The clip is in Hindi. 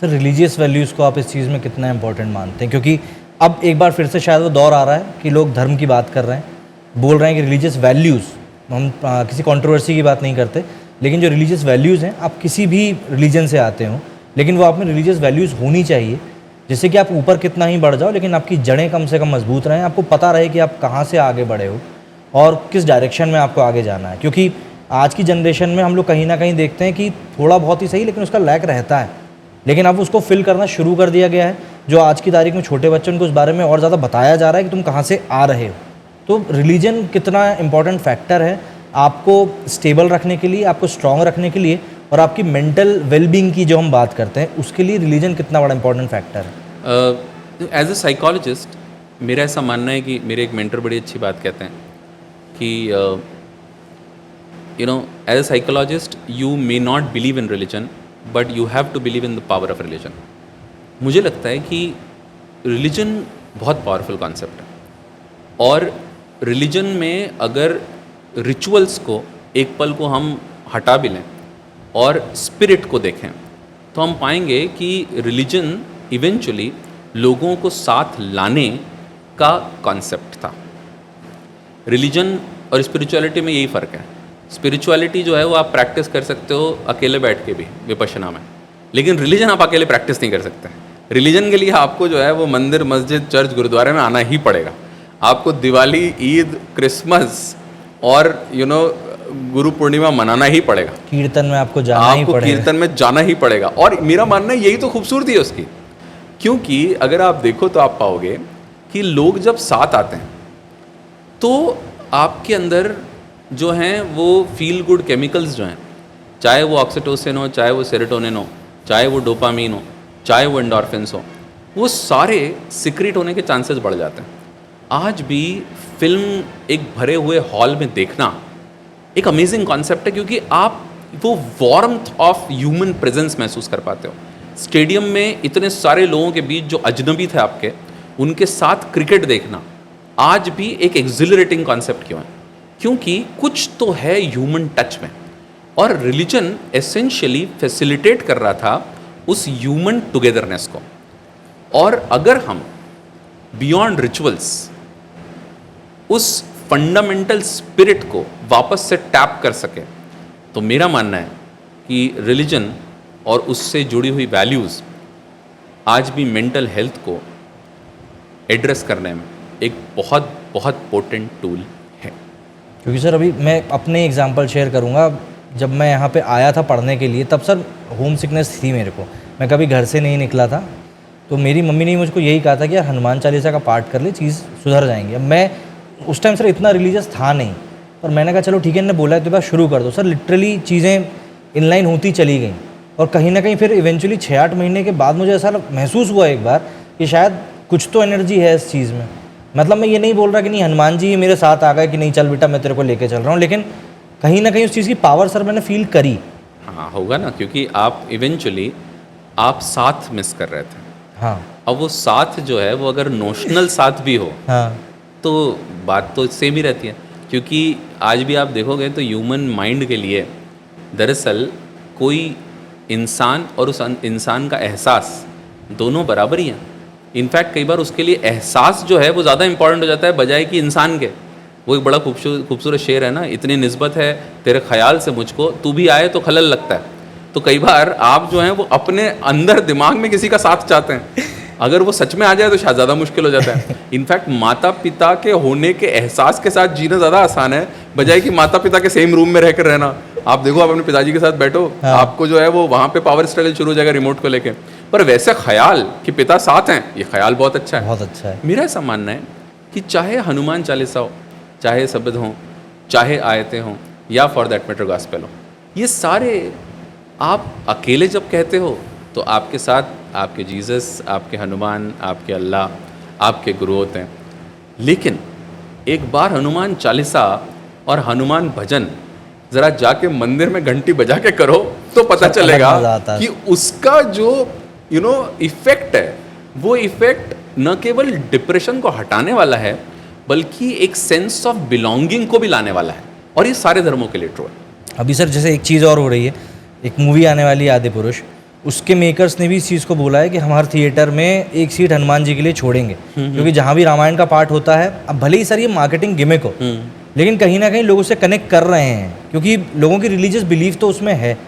सर रिलीजियस वैल्यूज़ को आप इस चीज़ में कितना इंपॉर्टेंट मानते हैं? क्योंकि अब एक बार फिर से शायद वो दौर आ रहा है कि लोग धर्म की बात कर रहे हैं, बोल रहे हैं कि रिलीजियस वैल्यूज़, हम किसी कंट्रोवर्सी की बात नहीं करते, लेकिन जो रिलीजियस वैल्यूज़ हैं, आप किसी भी रिलीजन से आते हो, लेकिन वो आप में रिलीजियस वैल्यूज़ होनी चाहिए, जिससे कि आप ऊपर कितना ही बढ़ जाओ लेकिन आपकी जड़ें कम से कम मजबूत रहें, आपको पता रहे कि आप कहाँ से आगे बढ़े हो और किस डायरेक्शन में आपको आगे जाना है। क्योंकि आज की जनरेशन में हम लोग कहीं ना कहीं देखते हैं कि थोड़ा बहुत ही सही लेकिन उसका लैक रहता है, लेकिन अब उसको फिल करना शुरू कर दिया गया है। जो आज की तारीख में छोटे बच्चों को उस बारे में और ज़्यादा बताया जा रहा है कि तुम कहाँ से आ रहे हो। तो रिलीजन कितना इम्पॉर्टेंट फैक्टर है आपको स्टेबल रखने के लिए, आपको स्ट्रॉन्ग रखने के लिए, और आपकी मेंटल वेलबींग की जो हम बात करते हैं उसके लिए रिलीजन कितना बड़ा इंपॉर्टेंट फैक्टर है? एज अ साइकोलॉजिस्ट मेरा ऐसा मानना है कि मेरे एक मेंटर बड़ी अच्छी बात कहते हैं कि as a psychologist you may not believe in religion but you have to believe in the power of religion. मुझे लगता है कि रिलीजन बहुत पावरफुल कॉन्सेप्ट है और रिलीजन में अगर रिचुअल्स को एक पल को हम हटा भी लें और स्पिरिट को देखें तो हम पाएंगे कि रिलीजन इवेंचुअली लोगों को साथ लाने का कॉन्सेप्ट था। रिलीजन और स्पिरिचुअलिटी में यही फ़र्क है। स्पिरिचुअलिटी जो है वो आप प्रैक्टिस कर सकते हो अकेले बैठ के भी विपश्यना में, लेकिन रिलीजन आप अकेले प्रैक्टिस नहीं कर सकते। रिलीजन के लिए आपको जो है वो मंदिर, मस्जिद, चर्च, गुरुद्वारे में आना ही पड़ेगा। आपको दिवाली, ईद, क्रिसमस और गुरु पूर्णिमा मनाना ही पड़ेगा। कीर्तन में आपको जाना ही पड़ेगा। कीर्तन में जाना ही पड़ेगा। और मेरा मानना है यही तो खूबसूरती है उसकी, क्योंकि अगर आप देखो तो आप पाओगे कि लोग जब साथ आते हैं तो आपके अंदर जो हैं वो फील गुड केमिकल्स जो हैं, चाहे वो ऑक्सीटोसिन हो, चाहे वो सेरोटोनिन हो, चाहे वो डोपामीन हो, चाहे वो एंडोर्फिन्स हो, वो सारे सिक्रेट होने के चांसेस बढ़ जाते हैं। आज भी फिल्म एक भरे हुए हॉल में देखना एक अमेजिंग कॉन्सेप्ट है, क्योंकि आप वो वार्मथ ऑफ ह्यूमन प्रेजेंस महसूस कर पाते हो। स्टेडियम में इतने सारे लोगों के बीच जो अजनबी थे आपके, उनके साथ क्रिकेट देखना आज भी एक एक्सिलरेटिंग कॉन्सेप्ट क्यों है? क्योंकि कुछ तो है ह्यूमन टच में, और रिलीजन एसेंशियली फैसिलिटेट कर रहा था उस ह्यूमन टुगेदरनेस को। और अगर हम बियॉन्ड रिचुअल्स उस फंडामेंटल स्पिरिट को वापस से टैप कर सके तो मेरा मानना है कि रिलीजन और उससे जुड़ी हुई वैल्यूज़ आज भी मेंटल हेल्थ को एड्रेस करने में एक बहुत बहुत पोटेंट टूल है। क्योंकि सर अभी मैं अपने एग्जांपल शेयर करूंगा। जब मैं यहाँ पे आया था पढ़ने के लिए तब सर होम सिकनेस थी मेरे को, मैं कभी घर से नहीं निकला था, तो मेरी मम्मी ने मुझको यही कहा था कि यार हनुमान चालीसा का पाठ कर ले, चीज़ सुधर जाएंगी। अब मैं उस टाइम सर इतना रिलीजियस था नहीं, पर मैंने कहा चलो ठीक है, इन्होंने बोला है तो बस शुरू कर दो। सर लिटरली चीज़ें इनलाइन होती चली गई, और कहीं ना कहीं फिर इवेंचुअली 6-8 महीने के बाद मुझे ऐसा महसूस हुआ एक बार कि शायद कुछ तो एनर्जी है इस चीज़ में। मतलब मैं ये नहीं बोल रहा कि नहीं हनुमान जी मेरे साथ आ गए कि नहीं चल बेटा मैं तेरे को लेके चल रहा हूँ, लेकिन कहीं ना कहीं उस चीज़ की पावर सर मैंने फील करी। हाँ होगा ना, क्योंकि आप इवेंचुअली आप साथ मिस कर रहे थे। हाँ, अब वो साथ जो है वो अगर नोशनल साथ भी हो हाँ, तो बात तो सेम ही रहती है। क्योंकि आज भी आप देखोगे तो ह्यूमन माइंड के लिए दरअसल कोई इंसान और उस इंसान का एहसास दोनों बराबर ही हैं। इनफैक्ट कई बार उसके लिए एहसास जो है वो ज़्यादा इंपॉर्टेंट हो जाता है बजाय कि इंसान के। वो एक बड़ा खूबसूरत शेर है ना, इतनी निस्बत है तेरे ख्याल से मुझको, तू भी आए तो खलल लगता है। तो कई बार आप जो हैं वो अपने अंदर दिमाग में किसी का साथ चाहते हैं, अगर वो सच में आ जाए तो शायद ज़्यादा मुश्किल हो जाता है। इनफैक्ट माता पिता के होने के एहसास के साथ जीना ज़्यादा आसान है बजाय कि माता पिता के सेम रूम में रहकर रहना। आप देखो, आप अपने पिताजी के साथ बैठो, हाँ। आपको जो है वो वहाँ पे पावर स्ट्रगल शुरू हो जाएगा रिमोट को लेके। पर वैसे ख्याल कि पिता साथ हैं, ये ख्याल बहुत अच्छा है, बहुत अच्छा है। मेरा ऐसा मानना है कि चाहे हनुमान चालीसा हो, चाहे शब्द हों, चाहे आयतें हों, या फॉर दैट मैटर गॉस्पेल हो, ये सारे आप अकेले जब कहते हो तो आपके साथ आपके जीसस, आपके हनुमान, आपके अल्लाह, आपके गुरु होते हैं। लेकिन एक बार हनुमान चालीसा और हनुमान भजन ज़रा जाके मंदिर में घंटी बजा के करो तो पता चलेगा कि उसका जो इफ़ेक्ट है, वो इफ़ेक्ट न केवल डिप्रेशन को हटाने वाला है बल्कि एक सेंस ऑफ बिलोंगिंग को भी लाने वाला है। और ये सारे धर्मों के लिए ट्रू है। अभी सर जैसे एक चीज़ और हो रही है, एक मूवी आने वाली है आदिपुरुष, उसके मेकर्स ने भी इस चीज़ को बोला है कि हम हर थिएटर में एक सीट हनुमान जी के लिए छोड़ेंगे, क्योंकि जहाँ भी रामायण का पार्ट होता है, अब भले ही सर ये मार्केटिंग गिमिक हो, लेकिन कहीं ना कहीं लोग उससे कनेक्ट कर रहे हैं, क्योंकि लोगों की रिलीजियस बिलीफ तो उसमें है।